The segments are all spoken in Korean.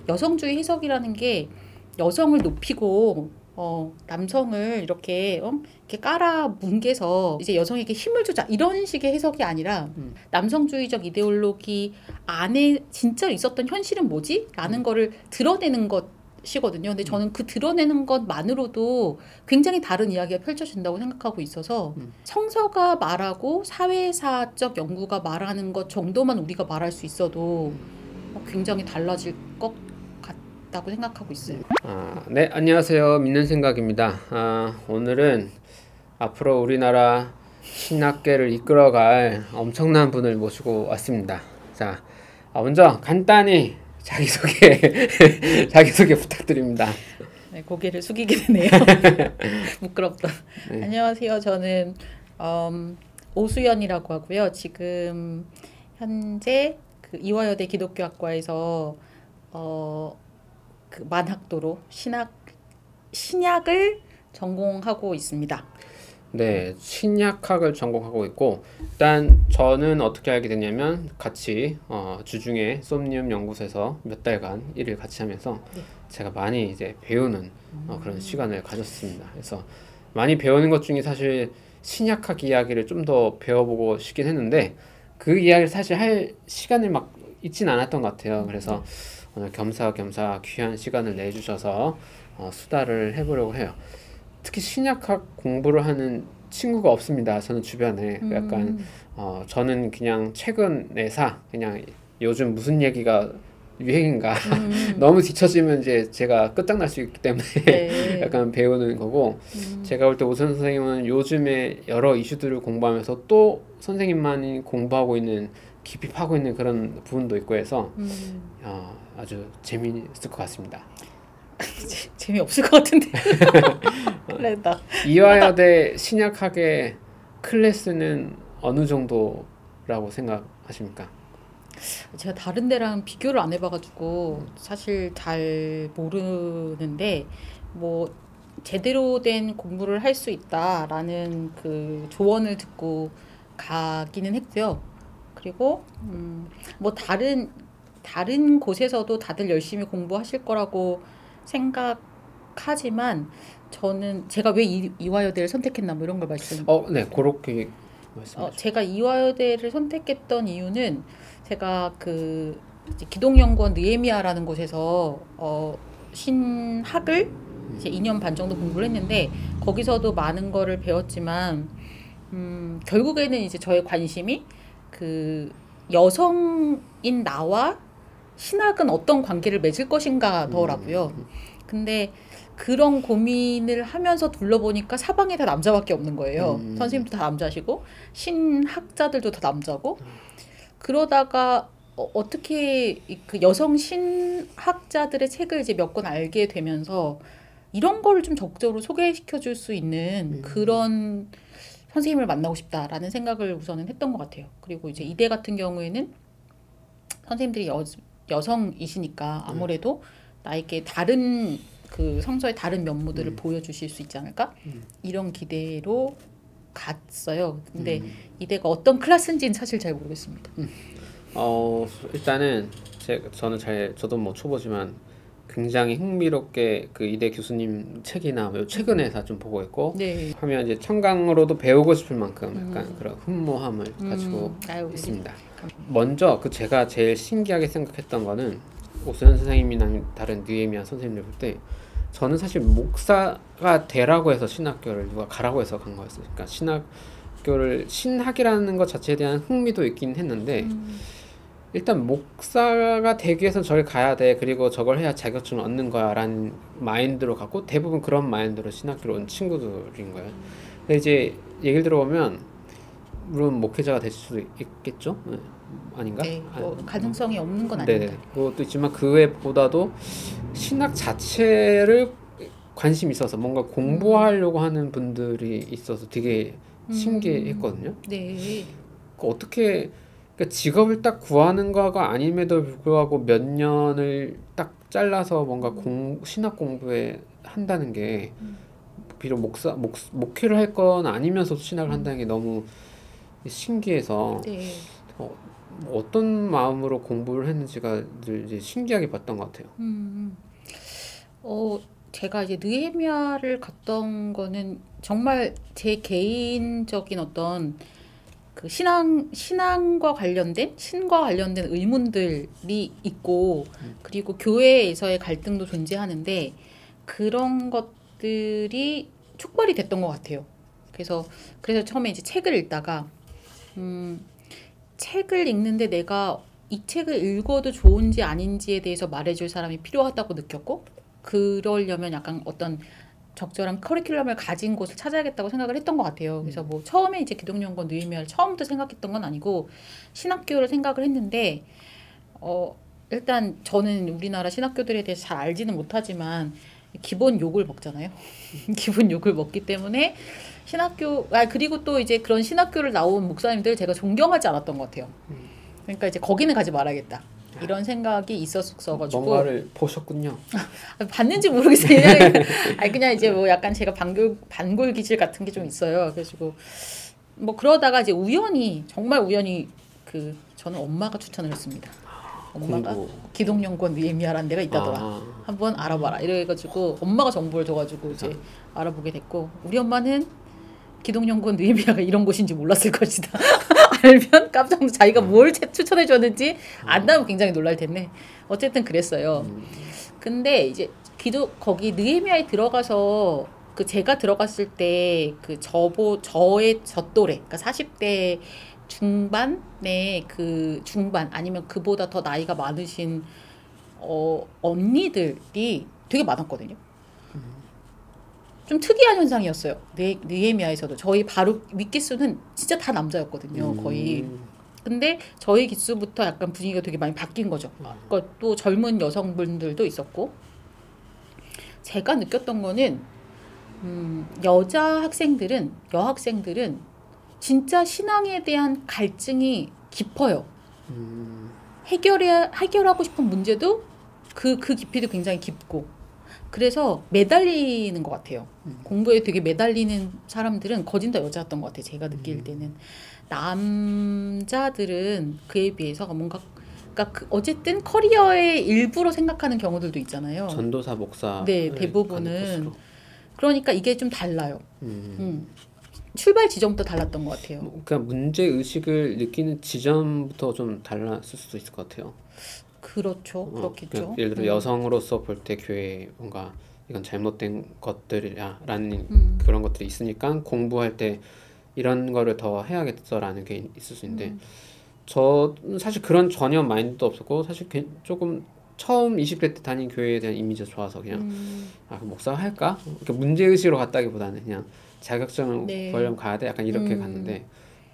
여성주의 해석이라는 게 여성을 높이고 남성을 이렇게 깔아 뭉개서 이제 여성에게 힘을 주자 이런 식의 해석이 아니라 남성주의적 이데올로기 안에 진짜 있었던 현실은 뭐지? 라는 거를 드러내는 것이거든요. 근데 저는 그 드러내는 것만으로도 굉장히 다른 이야기가 펼쳐진다고 생각하고 있어서 성서가 말하고 사회사적 연구가 말하는 것 정도만 우리가 말할 수 있어도 굉장히 달라질 것 같다고 생각하고 있어요. 네, 안녕하세요. 믿는 생각입니다. 오늘은 앞으로 우리나라 신학계를 이끌어갈 엄청난 분을 모시고 왔습니다. 자, 먼저 간단히 자기소개 부탁드립니다. 네, 고개를 숙이게 되네요. 부끄럽다. 네. 안녕하세요. 저는 오수연이라고 하고요. 지금 현재 그 이화여대 기독교학과에서 그 만학도로 신약을 전공하고 있습니다. 네, 신약학을 전공하고 있고, 일단 저는 어떻게 알게 됐냐면 같이 주중에 솜니움 연구소에서 몇 달간 일을 같이 하면서 제가 많이 이제 배우는 그런 시간을 가졌습니다. 그래서 많이 배우는 것 중에 사실 신약학 이야기를 좀 더 배워보고 싶긴 했는데 그 이야기를 사실 할 시간을 막 있진 않았던 것 같아요. 그래서 오늘 겸사겸사 귀한 시간을 내주셔서 수다를 해보려고 해요. 특히 신약학 공부를 하는 친구가 없습니다. 저는 주변에 약간 저는 그냥 최근에사 그냥 요즘 무슨 얘기가 유행인가 너무 뒤처지면 이제 제가 끝장날 수 있기 때문에 네. 약간 배우는 거고 제가 볼 때 오선 선생님은 요즘에 여러 이슈들을 공부하면서 또 선생님만이 공부하고 있는 깊이 파고 있는 그런 부분도 있고 해서 아주 재미있을 것 같습니다. 재미없을 것 같은데. 그래다. 이화여대 신약학의 클래스는 어느 정도라고 생각하십니까? 제가 다른 데랑 비교를 안 해봐가지고 사실 잘 모르는데 뭐 제대로 된 공부를 할 수 있다라는 그 조언을 듣고 가기는 했고요. 그리고 뭐 다른 곳에서도 다들 열심히 공부하실 거라고 생각하지만 저는 제가 왜 이화여대를 선택했나 뭐 이런 걸 말씀. 네, 그렇게 말씀하시죠. 제가 이화여대를 선택했던 이유는 제가 그 기독연구원 느헤미야라는 곳에서 신학을 이제 2년 반 정도 공부를 했는데 거기서도 많은 거를 배웠지만 결국에는 이제 저의 관심이 그 여성인 나와 신학은 어떤 관계를 맺을 것인가더라고요. 근데 그런 고민을 하면서 둘러보니까 사방에 다 남자밖에 없는 거예요. 선생님도 다 남자시고 신학자들도 다 남자고 그러다가 어떻게 그 여성 신학자들의 책을 이제 몇 권 알게 되면서 이런 거를 좀 적극적으로 소개시켜 줄 수 있는 그런 선생님을 만나고 싶다라는 생각을 우선은 했던 것 같아요. 그리고 이제 이대 같은 경우에는 선생님들이 여성이시니까 아무래도 나에게 다른 그 성서의 다른 면모들을 보여주실 수 있지 않을까? 이런 기대로 갔어요. 근데 이대가 어떤 클래스인지는 사실 잘 모르겠습니다. 일단은 저도 뭐 초보지만 굉장히 흥미롭게 그 이대 교수님 책이나 뭐 최근에서 좀 보고 있고 하면 이제 청강으로도 배우고 싶을 만큼 약간 그런 훈모함을 가지고 있습니다. 먼저 제가 제일 신기하게 생각했던 거는 오수연 선생님이나 다른 느헤미야 선생님들 볼 때 저는 사실 목사가 되라고 해서 신학교를 누가 가라고 해서 간 거였어요. 그러니까 신학이라는 것 자체에 대한 흥미도 있긴 했는데 일단 목사가 되기 위해서는 저를 가야 돼. 그리고 저걸 해야 자격증을 얻는 거야 라는 마인드로 갖고 대부분 그런 마인드로 신학교로 온 친구들인 거예요. 근데 이제 얘기를 들어보면 물론 목회자가 될 수도 있겠죠? 네. 아닌가? 네, 뭐 가능성이 없는 건 아닙니다. 그것도 있지만 그 외보다도 신학 자체를 관심이 있어서 뭔가 공부하려고 하는 분들이 있어서 되게 신기했거든요. 네. 어떻게 그러니까 직업을 딱 구하는 거가 아님에도 불구하고 몇 년을 딱 잘라서 뭔가 신학 공부에 한다는 게 비록 목회를 할 건 아니면서도 신학을 한다는 게 너무 신기해서 뭐 어떤 마음으로 공부를 했는지가 늘 이제 신기하게 봤던 것 같아요. 제가 이제 느헤미야를 갔던 거는 정말 제 개인적인 어떤 그 신앙과 관련된 신과 관련된 의문들이 있고 그리고 교회에서의 갈등도 존재하는데 그런 것들이 촉발이 됐던 것 같아요. 그래서 처음에 이제 책을 읽다가 책을 읽는데 내가 이 책을 읽어도 좋은지 아닌지에 대해서 말해줄 사람이 필요하다고 느꼈고 그러려면 약간 어떤 적절한 커리큘럼을 가진 곳을 찾아야겠다고 생각을 했던 것 같아요. 그래서 뭐 처음에 이제 기독연구원 느헤미야를 처음부터 생각했던 건 아니고 신학교를 생각을 했는데 일단 저는 우리나라 신학교들에 대해서 잘 알지는 못하지만 기본 욕을 먹잖아요. 기본 욕을 먹기 때문에 그리고 또 이제 그런 신학교를 나온 목사님들 제가 존경하지 않았던 것 같아요. 그러니까 이제 거기는 가지 말아야겠다. 이런 생각이 있었어가지고 뭔가를 보셨군요. 봤는지 모르겠어요. 그냥 이제 뭐 약간 제가 반골 기질 같은 게 좀 있어요. 그래가지고 뭐 그러다가 이제 정말 우연히 저는 엄마가 추천을 했습니다. 엄마가 기독연구원 느헤미야라는 데가 있다더라. 한번 알아봐라. 이래가지고 엄마가 정보를 줘가지고 이제 알아보게 됐고 우리 엄마는 기독연구원 느헤미야가 이런 곳인지 몰랐을 것이다. 알면 깜짝 놀라서 자기가 뭘 추천해 줬는지 안다면 굉장히 놀랄 텐데 어쨌든 그랬어요. 근데 이제 거기 느헤미야에 들어가서 제가 들어갔을 때 저의 젖또래 그러니까 40대 중반의 중반 아니면 그보다 더 나이가 많으신 언니들이 되게 많았거든요. 좀 특이한 현상이었어요. 느헤미야에서도 저희 바로 윗기수는 진짜 다 남자였거든요. 거의. 근데 저희 기수부터 약간 분위기가 되게 많이 바뀐 거죠. 그러니까 또 젊은 여성분들도 있었고 제가 느꼈던 거는 여학생들은 진짜 신앙에 대한 갈증이 깊어요. 해결하고 싶은 문제도 그 깊이도 굉장히 깊고 그래서 매달리는 것 같아요. 공부에 되게 매달리는 사람들은 거진 다 여자였던 것 같아요. 제가 느낄 때는. 남자들은 그에 비해서 뭔가 그러니까 어쨌든 커리어의 일부로 생각하는 경우들도 있잖아요. 전도사, 목사. 네, 대부분은. 그러니까 이게 좀 달라요. 출발 지점부터 달랐던 것 같아요. 그러니까 문제 의식을 느끼는 지점부터 좀 달랐을 수도 있을 것 같아요. 그렇죠. 그렇겠죠. 그러니까 예를 들어 여성으로서 볼 때 교회에 뭔가 이건 잘못된 것들이라는 그런 것들이 있으니까 공부할 때 이런 거를 더 해야겠어라는 게 있을 수 있는데 저는 사실 그런 전혀 마인드도 없었고 사실 조금 처음 20대 때 다닌 교회에 대한 이미지가 좋아서 그냥 목사 할까? 이렇게 문제의식으로 갔다기보다는 그냥 자격증을 보려면 가야 돼? 약간 이렇게 갔는데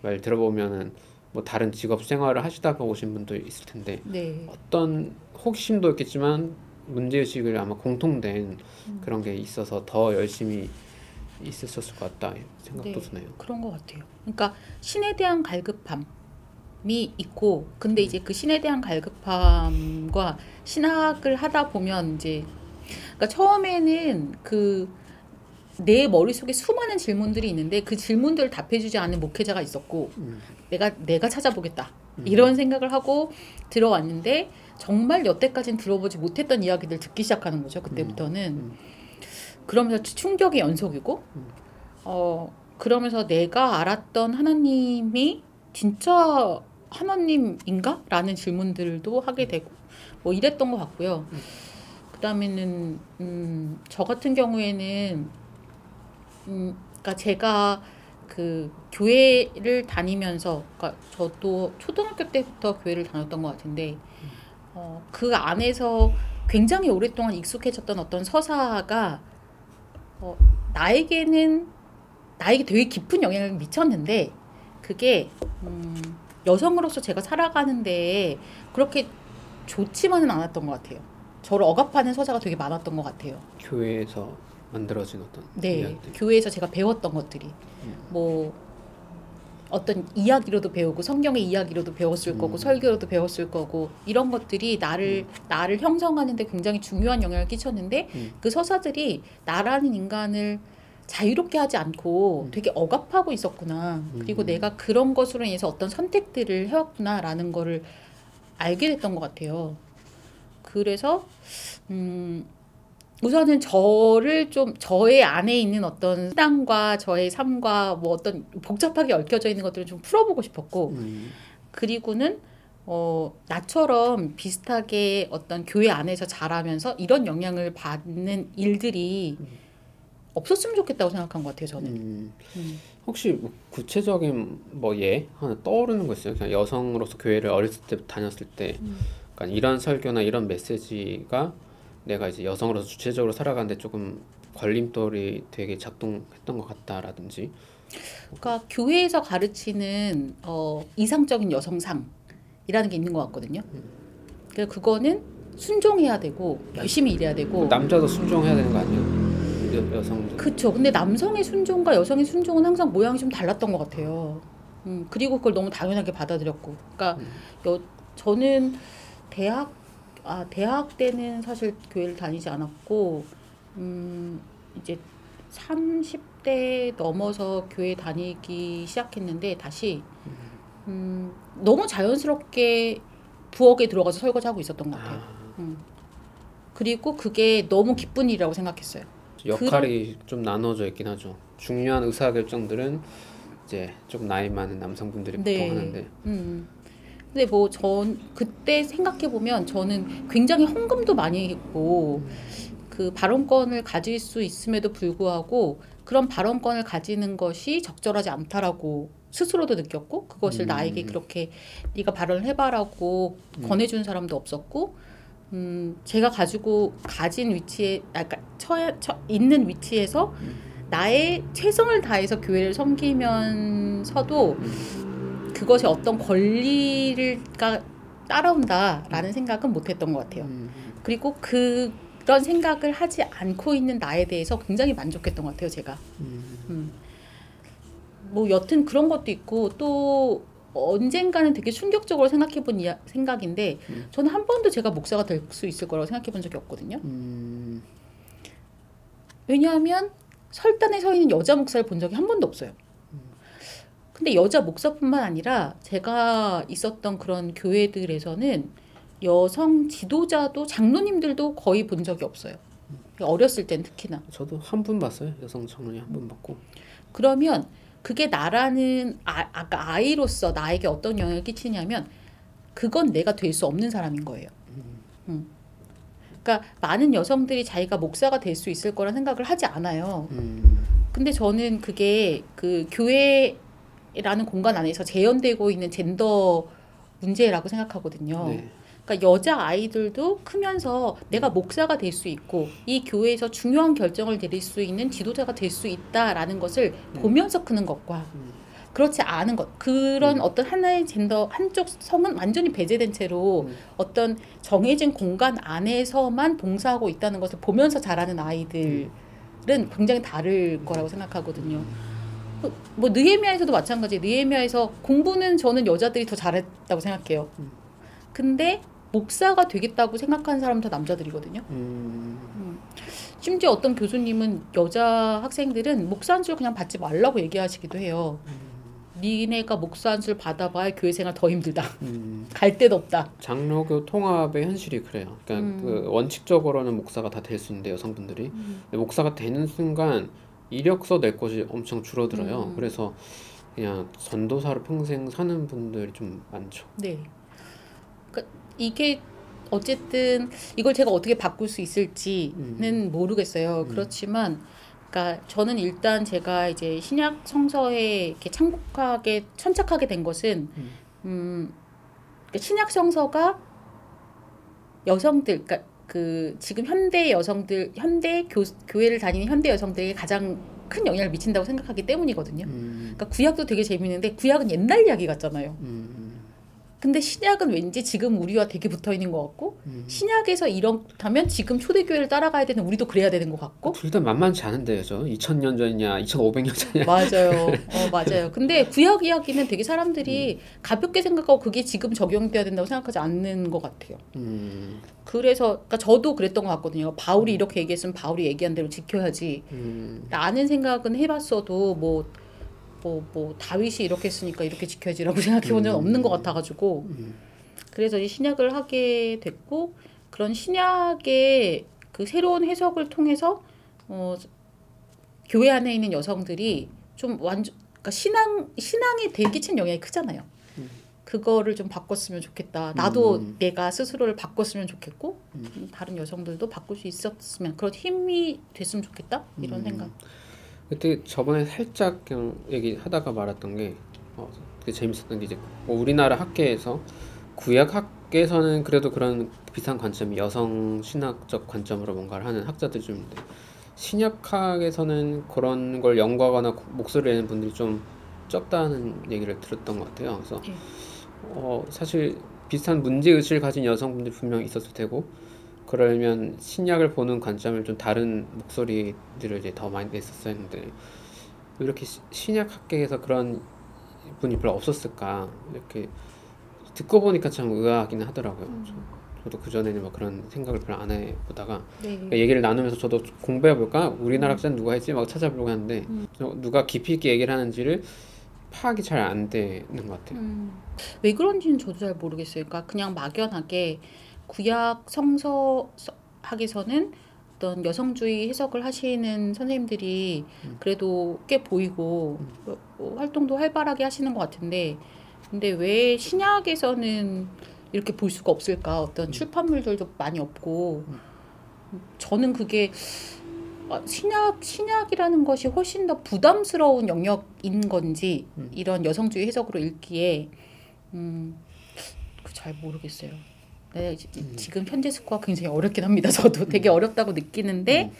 말 들어보면은 뭐 다른 직업 생활을 하시다가 오신 분도 있을 텐데 어떤 호기심도 있겠지만 문제의식을 아마 공통된 그런 게 있어서 더 열심히 있었을 것 같다 생각도 드네요. 그런 것 같아요. 그러니까 신에 대한 갈급함이 있고 근데 이제 그 신에 대한 갈급함과 신학을 하다 보면 이제 그러니까 처음에는 내 머릿속에 수많은 질문들이 있는데 그 질문들을 답해주지 않는 목회자가 있었고 내가 찾아보겠다 이런 생각을 하고 들어왔는데 정말 여태까지는 들어보지 못했던 이야기들 듣기 시작하는 거죠. 그때부터는 그러면서 충격의 연속이고 그러면서 내가 알았던 하나님이 진짜 하나님인가? 라는 질문들도 하게 되고 뭐 이랬던 것 같고요. 그 다음에는 저 같은 경우에는 그러니까 제가 교회를 다니면서 그러니까 저도 초등학교 때부터 교회를 다녔던 것 같은데 그 안에서 굉장히 오랫동안 익숙해졌던 어떤 서사가 나에게 되게 깊은 영향을 미쳤는데 그게 여성으로서 제가 살아가는데 그렇게 좋지만은 않았던 것 같아요. 저를 억압하는 서사가 되게 많았던 것 같아요. 교회에서 만들어진 어떤 이야기들. 교회에서 제가 배웠던 것들이 뭐 어떤 이야기로도 배우고 성경의 이야기로도 배웠을 거고 설교로도 배웠을 거고 이런 것들이 나를 형성하는 데 굉장히 중요한 영향을 끼쳤는데 그 서사들이 나라는 인간을 자유롭게 하지 않고 되게 억압하고 있었구나. 그리고 내가 그런 것으로 인해서 어떤 선택들을 해왔구나라는 거를 알게 됐던 것 같아요. 그래서 우선은 저를 좀 저의 안에 있는 어떤 신앙과 저의 삶과 뭐 어떤 복잡하게 얽혀져 있는 것들을 좀 풀어보고 싶었고 그리고는 나처럼 비슷하게 어떤 교회 안에서 자라면서 이런 영향을 받는 일들이 없었으면 좋겠다고 생각한 것 같아요, 저는. 혹시 뭐 구체적인 뭐 예 하나 떠오르는 거 있어요? 그냥 여성으로서 교회를 어렸을 때 다녔을 때 약간 이런 설교나 이런 메시지가 내가 이제 여성으로서 주체적으로 살아가는데 조금 걸림돌이 되게 작동했던 것 같다라든지. 그러니까 교회에서 가르치는 이상적인 여성상이라는 게 있는 것 같거든요. 그래서 그거는 순종해야 되고 열심히 일해야 되고 남자도 순종해야 되는 거 아니에요? 여성도. 그렇죠. 근데 남성의 순종과 여성의 순종은 항상 모양이 좀 달랐던 것 같아요. 그리고 그걸 너무 당연하게 받아들였고. 그러니까 저는 대학 때는 사실 교회를 다니지 않았고 이제 30대 넘어서 교회 다니기 시작했는데 다시 너무 자연스럽게 부엌에 들어가서 설거지하고 있었던 것 같아요. 그리고 그게 너무 기쁜 일이라고 생각했어요. 역할이 좀 나눠져 있긴 하죠. 중요한 의사결정들은 이제 좀 나이 많은 남성분들이 보통 네. 하는데. 근데 뭐 전 그때 생각해 보면 저는 굉장히 헌금도 많이 했고 그 발언권을 가질 수 있음에도 불구하고 그런 발언권을 가지는 것이 적절하지 않다라고 스스로도 느꼈고 그것을 나에게 그렇게 네가 발언을 해봐라고 권해준 사람도 없었고 제가 가진 위치에 그러니까 있는 위치에서 나의 최선을 다해서 교회를 섬기면서도 그것이 어떤 권리를 따라온다라는 생각은 못했던 것 같아요. 그리고 그런 생각을 하지 않고 있는 나에 대해서 굉장히 만족했던 것 같아요, 제가. 뭐 여튼 그런 것도 있고 또 언젠가는 되게 충격적으로 생각해본 생각인데 저는 한 번도 제가 목사가 될 수 있을 거라고 생각해본 적이 없거든요. 왜냐하면 설단에 서 있는 여자 목사를 본 적이 한 번도 없어요. 근데 여자 목사뿐만 아니라 제가 있었던 그런 교회들에서는 여성 지도자도 장로님들도 거의 본 적이 없어요. 어렸을 땐 특히나. 저도 한 분 봤어요. 여성 장로님 한 분 봤고. 그러면 그게 나라는 아까 아이로서 나에게 어떤 영향을 끼치냐면 그건 내가 될 수 없는 사람인 거예요. 그러니까 많은 여성들이 자기가 목사가 될 수 있을 거란 생각을 하지 않아요. 근데 저는 그게 그 교회라는 공간 안에서 재현되고 있는 젠더 문제라고 생각하거든요. 네. 그러니까 여자 아이들도 크면서 내가 목사가 될 수 있고 이 교회에서 중요한 결정을 내릴 수 있는 지도자가 될 수 있다라는 것을 보면서 크는 것과 그렇지 않은 것 그런 어떤 하나의 젠더 한쪽 성은 완전히 배제된 채로 어떤 정해진 공간 안에서만 봉사하고 있다는 것을 보면서 자라는 아이들은 굉장히 다를 거라고 생각하거든요. 뭐 느헤미야에서도 마찬가지. 느헤미야에서 공부는 저는 여자들이 더 잘했다고 생각해요. 근데 목사가 되겠다고 생각하는 사람은 다 남자들이거든요. 심지어 어떤 교수님은 여자 학생들은 목사 한 줄 그냥 받지 말라고 얘기하시기도 해요. 니네가 목사 한 줄 받아봐야 교회 생활 더 힘들다. 갈 데도 없다. 장로교 통합의 현실이 그래요. 그러니까 그 원칙적으로는 목사가 다 될 수 있는데 여성분들이 근데 목사가 되는 순간 이력서 낼 것이 엄청 줄어들어요. 그래서 그냥 전도사로 평생 사는 분들이 좀 많죠. 네. 그러니까 이게 어쨌든 이걸 제가 어떻게 바꿀 수 있을지는 모르겠어요. 그렇지만 그러니까 저는 일단 제가 이제 신약 성서에 이렇게 천착하게 된 것은 그러니까 신약 성서가 여성들 그러니까 그 지금 현대 여성들 교회를 다니는 현대 여성들에게 가장 큰 영향을 미친다고 생각하기 때문이거든요. 그러니까 구약도 되게 재밌는데 구약은 옛날 이야기 같잖아요. 근데 신약은 왠지 지금 우리와 되게 붙어 있는 것 같고 신약에서 이렇다면 지금 초대교회를 따라가야 되는 우리도 그래야 되는 것 같고 둘 다 만만치 않은데요, 저 2000년 전이냐, 2500년 전이냐. 맞아요. 맞아요. 근데 구약 이야기는 되게 사람들이 가볍게 생각하고 그게 지금 적용돼야 된다고 생각하지 않는 것 같아요. 그래서 그러니까 저도 그랬던 것 같거든요. 바울이 이렇게 얘기했으면 바울이 얘기한 대로 지켜야지. 라는 생각은 해봤어도 뭐 다윗이 이렇게 했으니까 이렇게 지켜야지라고 생각해 본 적은 없는 것 같아가지고 그래서 이 신약을 하게 됐고 그런 신약의 그 새로운 해석을 통해서 교회 안에 있는 여성들이 좀 그러니까 신앙에 되게 끼친 영향이 크잖아요. 그거를 좀 바꿨으면 좋겠다. 나도 내가 스스로를 바꿨으면 좋겠고 다른 여성들도 바꿀 수 있었으면 그런 힘이 됐으면 좋겠다. 이런 생각. 그때 저번에 살짝 그냥 얘기하다가 말았던 게 되게 재밌었던 게 이제 뭐 우리나라 학계에서 구약 학계에서는 그래도 그런 비슷한 관점이 여성 신학적 관점으로 뭔가를 하는 학자들 좀 있는데 신약학에서는 그런 걸 연구하거나 목소리 내는 분들이 좀 적다는 얘기를 들었던 것 같아요. 그래서 사실 비슷한 문제의식을 가진 여성분들이 분명히 있었을 테고 그러려면 신약을 보는 관점을 좀 다른 목소리들을 이제 더 많이 냈었어야 했는데 왜 이렇게 신약 학계에서 그런 분이 별로 없었을까 이렇게 듣고 보니까 참 의아하긴 하더라고요. 저도 그전에는 막 그런 생각을 별로 안 해보다가 그러니까 얘기를 나누면서 저도 공부해볼까? 우리나라 학자는 누가 했지? 막 찾아보려고 하는데 누가 깊이 있게 얘기를 하는지를 파악이 잘 안 되는 것 같아요. 왜 그런지는 저도 잘 모르겠어요. 그러니까 그냥 막연하게 구약 성서학에서는 어떤 여성주의 해석을 하시는 선생님들이 그래도 꽤 보이고 활동도 활발하게 하시는 것 같은데 근데 왜 신약에서는 이렇게 볼 수가 없을까? 어떤 출판물들도 많이 없고 저는 그게 신약이라는 것이 훨씬 더 부담스러운 영역인 건지 이런 여성주의 해석으로 읽기에 잘 모르겠어요. 네, 지금 현재 스코어 굉장히 어렵긴 합니다. 저도 되게 어렵다고 느끼는데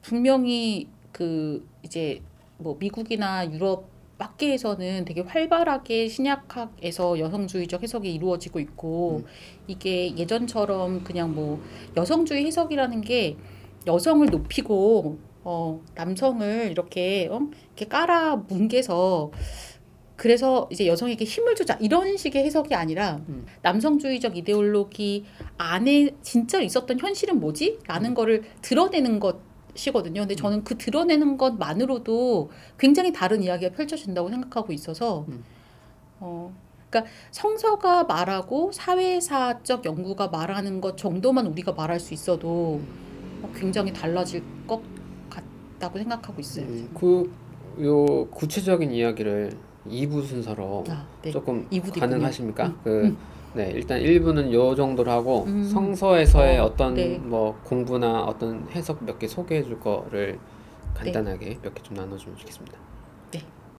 분명히 그 이제 뭐 미국이나 유럽 학계에서는 되게 활발하게 신약학에서 여성주의적 해석이 이루어지고 있고 이게 예전처럼 그냥 뭐 여성주의 해석이라는 게 여성을 높이고 남성을 이렇게 깔아 뭉개서 그래서 이제 여성에게 힘을 주자 이런 식의 해석이 아니라 남성주의적 이데올로기 안에 진짜 있었던 현실은 뭐지? 라는 거를 드러내는 것이거든요. 근데 저는 그 드러내는 것만으로도 굉장히 다른 이야기가 펼쳐진다고 생각하고 있어서 그러니까 성서가 말하고 사회사적 연구가 말하는 것 정도만 우리가 말할 수 있어도 굉장히 달라질 것 같다고 생각하고 있어요. 요 구체적인 이야기를 2부 순서로 네. 조금 2부도 가능하십니까? 네, 일단 1부는 요 정도로 하고 성서에서의 어떤 뭐 공부나 어떤 해석 몇 개 소개해 줄 거를 간단하게 몇 개 좀 나눠주면 좋겠습니다.